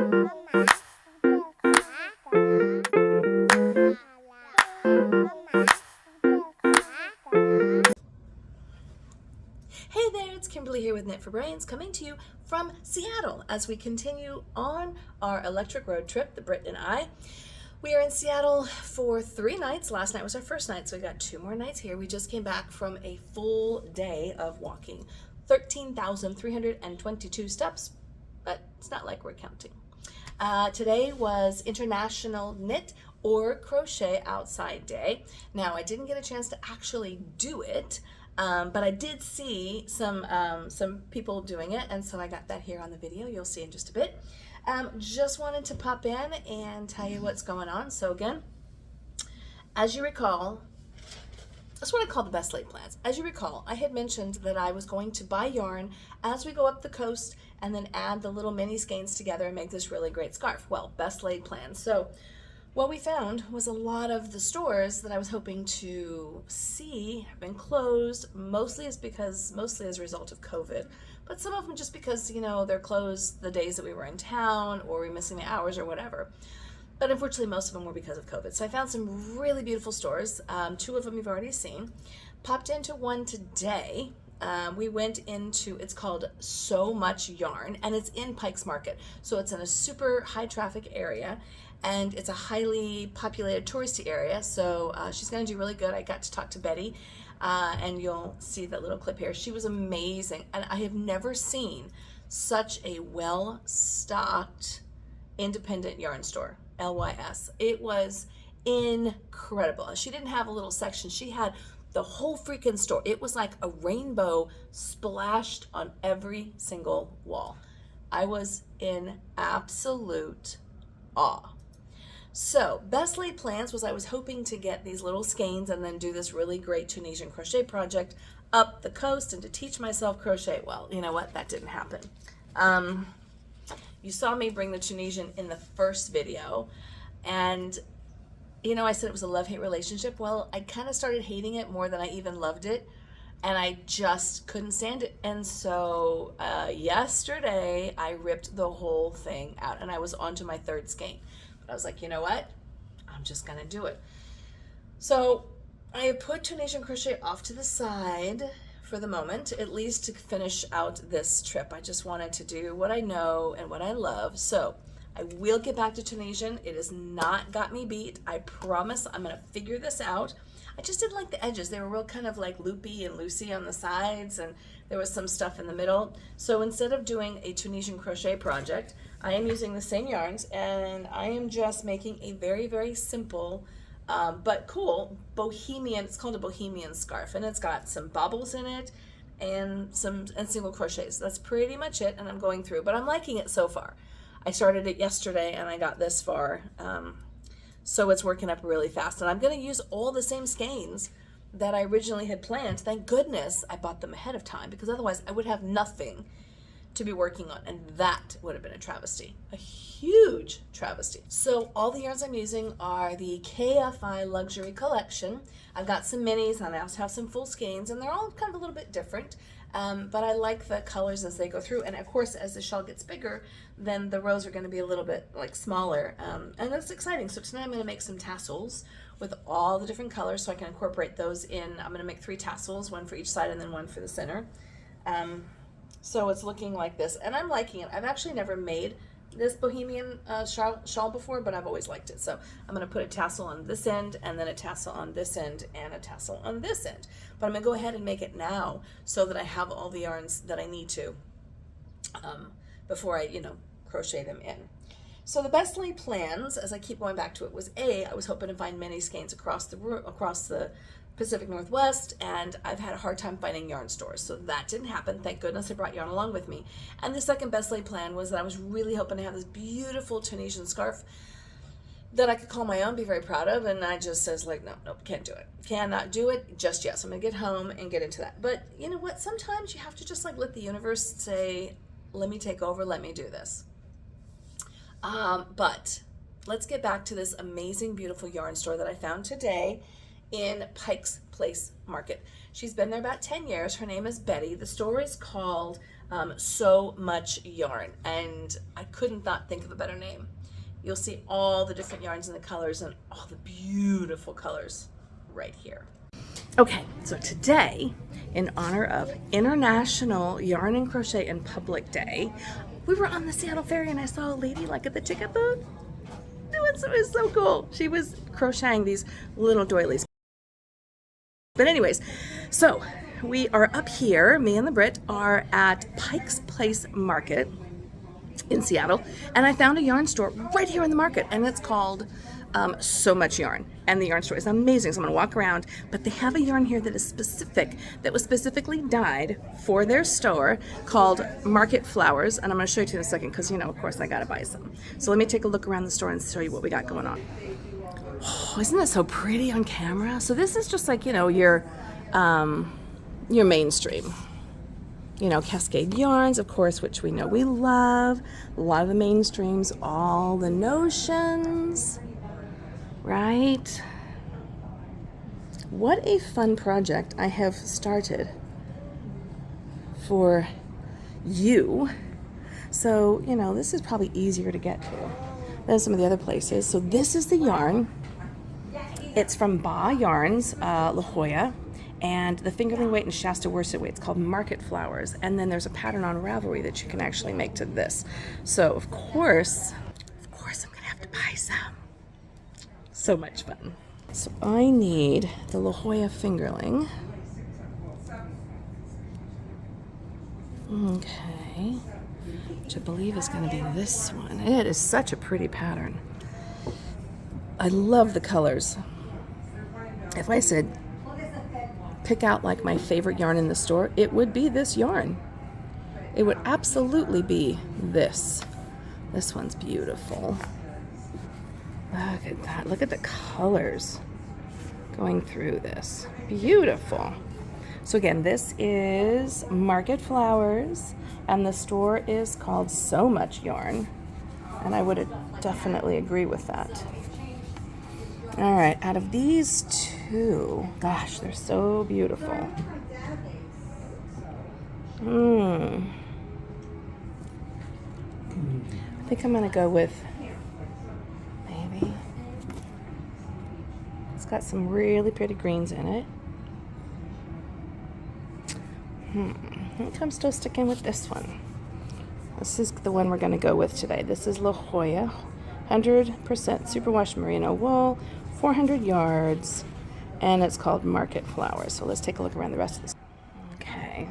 Hey there, it's Kimberly here with Knit for Brains, coming to you from Seattle as we continue on our electric road trip, the Brit and I. We are in Seattle for 3 nights. Last night was our first night, so we got 2 more nights here. We just came back from a full day of walking, 13,322 steps, but it's not like we're counting. Today was International Knit or Crochet Outside Day. Now, I didn't get a chance to actually do it, but I did see some people doing it, and so I got that here on the video. You'll see in just a bit. Just wanted to pop in and tell you what's going on. So again, as you recall, that's what I call the best laid plans. As you recall, I had mentioned that I was going to buy yarn as we go up the coast and then add the little mini skeins together and make this really great scarf. Well, best laid plans. So what we found was a lot of the stores that I was hoping to see have been closed, mostly as a result of COVID, but some of them just because, you know, they're closed the days that we were in town or we're missing the hours or whatever. But unfortunately, most of them were because of COVID. So I found some really beautiful stores. 2 of them you've already seen. Popped into one today. We went into, it's called So Much Yarn, and it's in Pikes Market. So it's in a super high traffic area, and it's a highly populated touristy area. So she's going to do really good. I got to talk to Betty, and you'll see that little clip here. She was amazing, and I have never seen such a well-stocked independent yarn store. LYS. It was incredible. She didn't have a little section. She had the whole freaking store. It was like a rainbow splashed on every single wall. I was in absolute awe. So, best laid plans was I was hoping to get these little skeins and then do this really great Tunisian crochet project up the coast and to teach myself crochet. Well, you know what? That didn't happen. You saw me bring the Tunisian in the first video, and you know, I said it was a love-hate relationship. Well, I kind of started hating it more than I even loved it, and I just couldn't stand it. And so yesterday I ripped the whole thing out, and I was on to my 3rd skein. But I was like, you know what? I'm just gonna do it. So I have put Tunisian crochet off to the side for the moment, at least to finish out this trip. I just wanted to do what I know and what I love. So I will get back to Tunisian. It has not got me beat. I promise I'm gonna figure this out. I just didn't like the edges. They were real kind of like loopy and loosey on the sides, and there was some stuff in the middle. So instead of doing a Tunisian crochet project, I am using the same yarns, and I am just making a very, very simple but cool bohemian, it's called a bohemian scarf, and it's got some bobbles in it and single crochets. That's pretty much it, and I'm going through, but I'm liking it so far. I started it yesterday and I got this far, so it's working up really fast, and I'm going to use all the same skeins that I originally had planned. Thank goodness I bought them ahead of time, because otherwise I would have nothing to be working on, and that would have been a travesty, a huge travesty. So all the yarns I'm using are the KFI Luxury Collection. I've got some minis, and I also have some full skeins, and they're all kind of a little bit different, but I like the colors as they go through, and of course as the shawl gets bigger, then the rows are going to be a little bit like smaller, and that's exciting. So tonight I'm going to make some tassels with all the different colors so I can incorporate those in. I'm going to make 3 tassels, 1 for each side and then 1 for the center. So it's looking like this, and I'm liking it. I've actually never made this bohemian shawl before, but I've always liked it. So I'm going to put a tassel on this end, and then a tassel on this end, and a tassel on this end. But I'm going to go ahead and make it now so that I have all the yarns that I need to before I, crochet them in. So the best laid plans, as I keep going back to it, was I was hoping to find many skeins across the Pacific Northwest, and I've had a hard time finding yarn stores, so that didn't happen. Thank goodness I brought yarn along with me. And the second best laid plan was that I was really hoping to have this beautiful Tunisian scarf that I could call my own, be very proud of, and I just says like, nope, can't do it. Cannot do it just yet. So I'm gonna get home and get into that. But you know what? Sometimes you have to just like let the universe say, let me take over, let me do this. But let's get back to this amazing, beautiful yarn store that I found today in Pikes Market. She's been there about 10 years. Her name is Betty. The store is called So Much Yarn, and I couldn't not think of a better name. You'll see all the different yarns and the colors and all the beautiful colors right here. Okay, so today, in honor of International Yarn and Crochet and Public Day, we were on the Seattle Ferry and I saw a lady like at the ticket booth. It was so cool. She was crocheting these little doilies. But anyways, so we are up here, me and the Brit are at Pikes Market in Seattle, and I found a yarn store right here in the market, and it's called So Much Yarn, and the yarn store is amazing. So I'm gonna walk around, but they have a yarn here that is specific, that was specifically dyed for their store, called Market Flowers, and I'm gonna show you in a second because, you know, of course I gotta buy some. So let me take a look around the store and show you what we got going on. Oh, isn't that so pretty on camera? So this is just like, you know, your mainstream. You know, Cascade yarns, of course, which we know we love. A lot of the mainstreams, all the notions, right? What a fun project I have started for you. So, you know, this is probably easier to get to than some of the other places. So this is the yarn. It's from Ba Yarns, La Jolla, and the fingerling weight and Shasta worsted weight. It's called Market Flowers. And then there's a pattern on Ravelry that you can actually make to this. So of course I'm gonna have to buy some. So much fun. So I need the La Jolla fingerling. Okay, which I believe is gonna be this one. It is such a pretty pattern. I love the colors. If I said pick out like my favorite yarn in the store, it would be this yarn. It would absolutely be this. This one's beautiful. Look at that. Look at the colors going through this. Beautiful. So again, this is Market Flowers, and the store is called So Much Yarn, and I would definitely agree with that. All right, out of these two, gosh, they're so beautiful. I think I'm gonna go with maybe. It's got some really pretty greens in it. I think I'm still sticking with this one. This is the one we're gonna go with today. This is La Jolla, 100% superwash merino wool, 400 yards, and it's called Market Flowers. So let's take a look around the rest of this. Okay.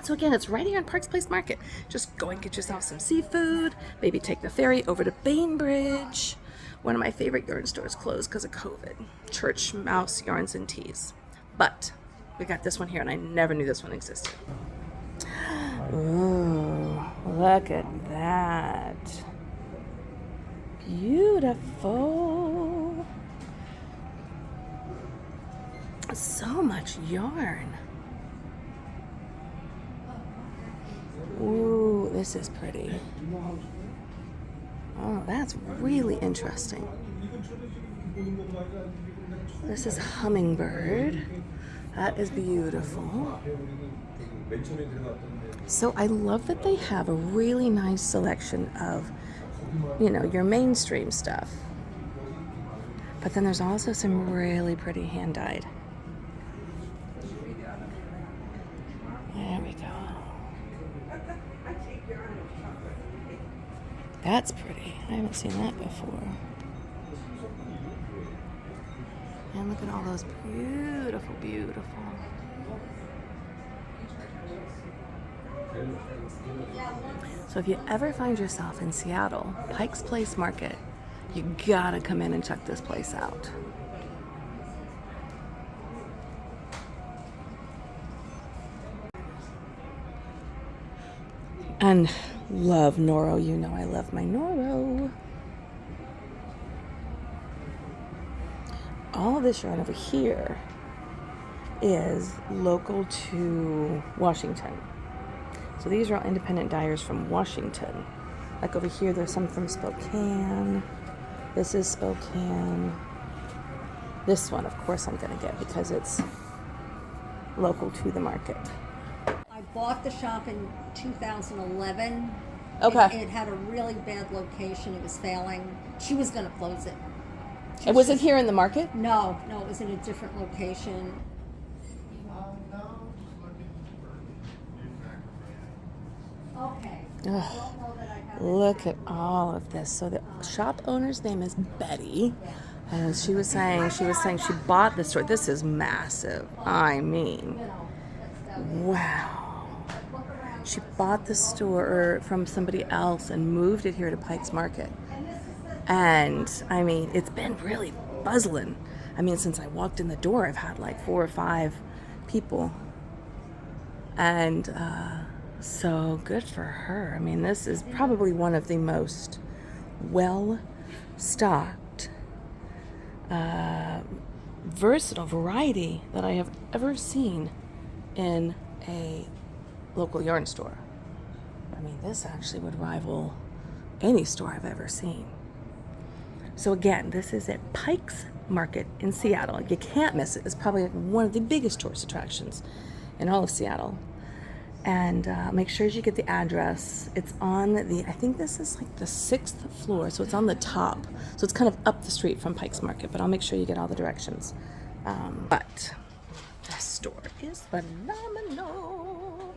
So again, it's right here in Pikes Market. Just go and get yourself some seafood, maybe take the ferry over to Bainbridge. One of my favorite yarn stores closed because of COVID. Church Mouse Yarns and Teas. But we got this one here, and I never knew this one existed. Ooh, look at that. Beautiful. So much yarn. Ooh, this is pretty. Oh, that's really interesting. This is Hummingbird. That is beautiful. So I love that they have a really nice selection of, you know, your mainstream stuff. But then there's also some really pretty hand-dyed. There we go. That's pretty. I haven't seen that before. And look at all those beautiful, beautiful. So if you ever find yourself in Seattle, Pikes Market, you gotta come in and check this place out. And love Noro. You know I love my Noro. All this yarn over here is local to Washington. So these are all independent dyers from Washington. Like over here, there's some from Spokane. This is Spokane. This one, of course, I'm gonna get because it's local to the market. bought the shop in 2011. Okay. It had a really bad location. It was failing. She was going to close it. It wasn't here in the market? No, it was in a different location. Okay. Look at all of this. So the shop owner's name is Betty, and she was saying she bought the store. This is massive. I mean, wow. She bought the store from somebody else and moved it here to Pikes Market. And I mean, it's been really buzzing. I mean, since I walked in the door, I've had like 4 or 5 people. And so good for her. I mean, this is probably one of the most well-stocked, versatile variety that I have ever seen in a local yarn store. I mean, this actually would rival any store I've ever seen. So again, this is at Pikes Market in Seattle. You can't miss it. It's probably one of the biggest tourist attractions in all of Seattle. And make sure you get the address. It's on I think this is like the 6th floor, so it's on the top. So it's kind of up the street from Pikes Market, but I'll make sure you get all the directions. But this store is phenomenal.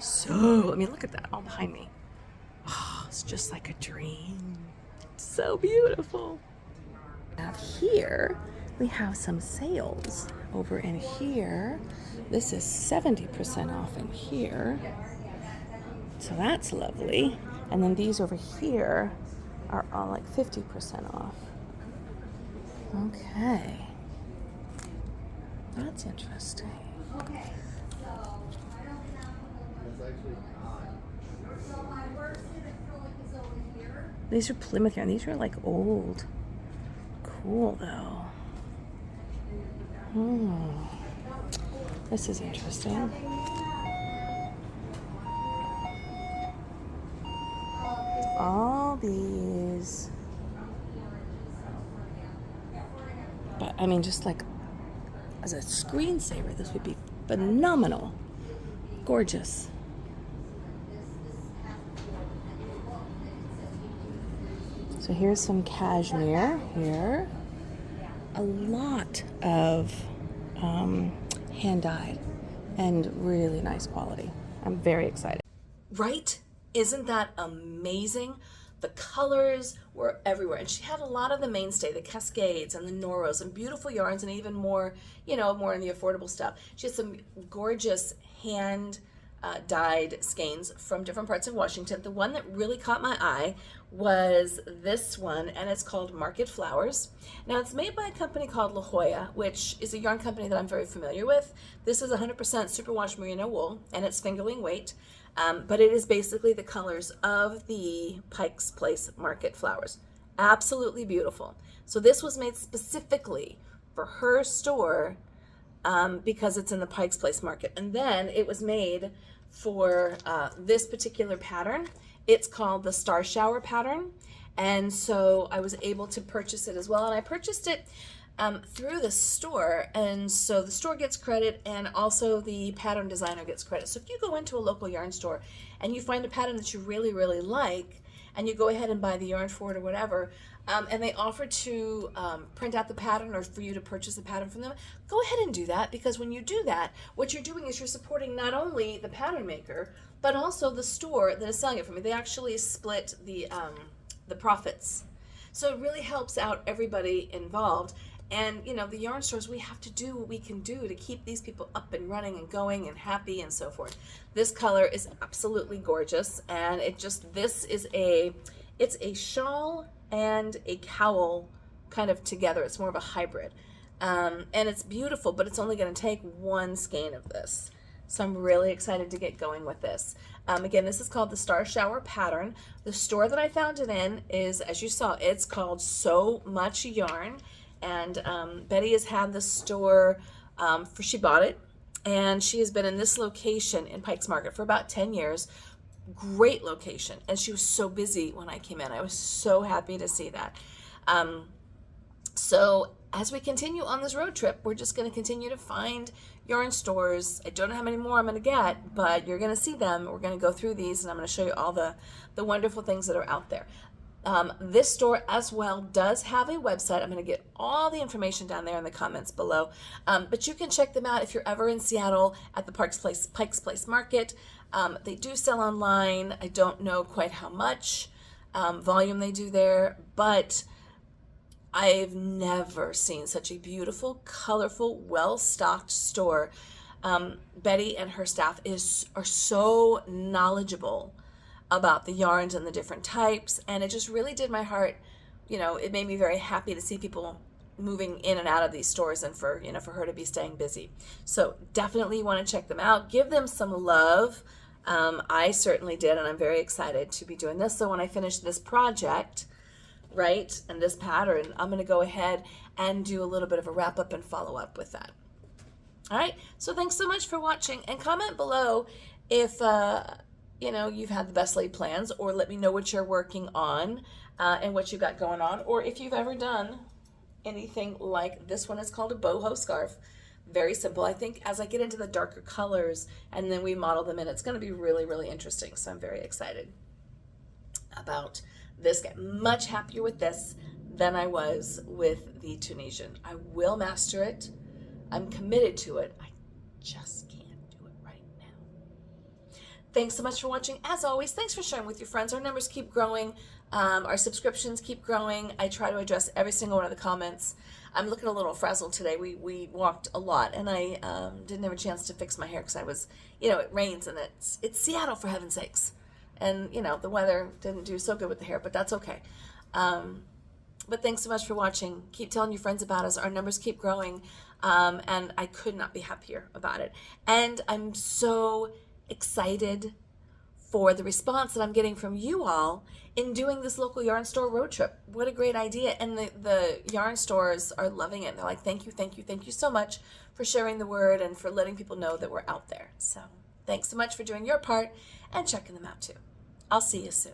So, I mean, look at that all behind me. Oh, it's just like a dream. It's so beautiful. Now here, we have some sales over in here. This is 70% off in here. So that's lovely. And then these over here are all like 50% off. Okay. That's interesting. These are Plymouth yarn. These are like old. Cool though. This is interesting. All these. But I mean, just like as a screensaver, this would be phenomenal. Gorgeous. So here's some cashmere here. A lot of hand-dyed and really nice quality. I'm very excited. Right? Isn't that amazing? The colors were everywhere. And she had a lot of the mainstay, the cascades and the noros and beautiful yarns and even more, more in the affordable stuff. She had some gorgeous hand-dyed skeins from different parts of Washington. The one that really caught my eye was this one, and it's called Market Flowers. Now, it's made by a company called La Jolla, which is a yarn company that I'm very familiar with. This is 100% superwash merino wool, and it's fingerling weight, but it is basically the colors of the Pikes Place Market Flowers. Absolutely beautiful. So this was made specifically for her store because it's in the Pikes Place Market. And then it was made for this particular pattern. It's called the Star Shower pattern. And so I was able to purchase it as well. And I purchased it through the store. And so the store gets credit and also the pattern designer gets credit. So if you go into a local yarn store and you find a pattern that you really, really like, and you go ahead and buy the yarn for it or whatever, and they offer to print out the pattern or for you to purchase the pattern from them, go ahead and do that, because when you do that, what you're doing is you're supporting not only the pattern maker, but also the store that is selling it for me. They actually split the profits. So it really helps out everybody involved. And, the yarn stores, we have to do what we can do to keep these people up and running and going and happy and so forth. This color is absolutely gorgeous. And it's a shawl and a cowl kind of together. It's more of a hybrid. And it's beautiful, but it's only going to take one skein of this. So I'm really excited to get going with this. Again, this is called the Star Shower pattern. The store that I found it in is, as you saw, it's called So Much Yarn. And Betty has had the store, she bought it, and she has been in this location in Pikes Market for about 10 years. Great location. And she was so busy when I came in. I was so happy to see that. So as we continue on this road trip, we're just going to continue to find yarn stores. I don't know how many more I'm going to get, but you're going to see them. We're going to go through these, and I'm going to show you all the wonderful things that are out there. This store as well does have a website. I'm going to get all the information down there in the comments below. But you can check them out if you're ever in Seattle at the Pikes Market. They do sell online. I don't know quite how much volume they do there, but I've never seen such a beautiful, colorful, well-stocked store. Betty and her staff are so knowledgeable about the yarns and the different types, and it just really did my heart. It made me very happy to see people moving in and out of these stores, and for her to be staying busy. So definitely you want to check them out. Give them some love. I certainly did, and I'm very excited to be doing this. So when I finish this project, right, and this pattern, I'm going to go ahead and do a little bit of a wrap up and follow up with that. All right, so thanks so much for watching, and comment below if you've had the best laid plans, or let me know what you're working on and what you got going on, or if you've ever done anything like this one. Is called a boho scarf. Very simple. I think as I get into the darker colors and then we model them in, it's going to be really, really interesting. So I'm very excited about this. Get much happier with this than I was with the Tunisian. I will master it. I'm committed to it. I just can't do it right now. Thanks so much for watching. As always, thanks for sharing with your friends. Our numbers keep growing. Our subscriptions keep growing. I try to address every single one of the comments. I'm looking a little frazzled today. We walked a lot, and I didn't have a chance to fix my hair because I was, it rains, and it's Seattle, for heaven's sakes. And, the weather didn't do so good with the hair, but that's okay. But thanks so much for watching. Keep telling your friends about us. Our numbers keep growing, and I could not be happier about it. And I'm so excited for the response that I'm getting from you all in doing this local yarn store road trip. What a great idea. And the yarn stores are loving it. They're like, thank you so much for sharing the word and for letting people know that we're out there. So thanks so much for doing your part and checking them out too. I'll see you soon.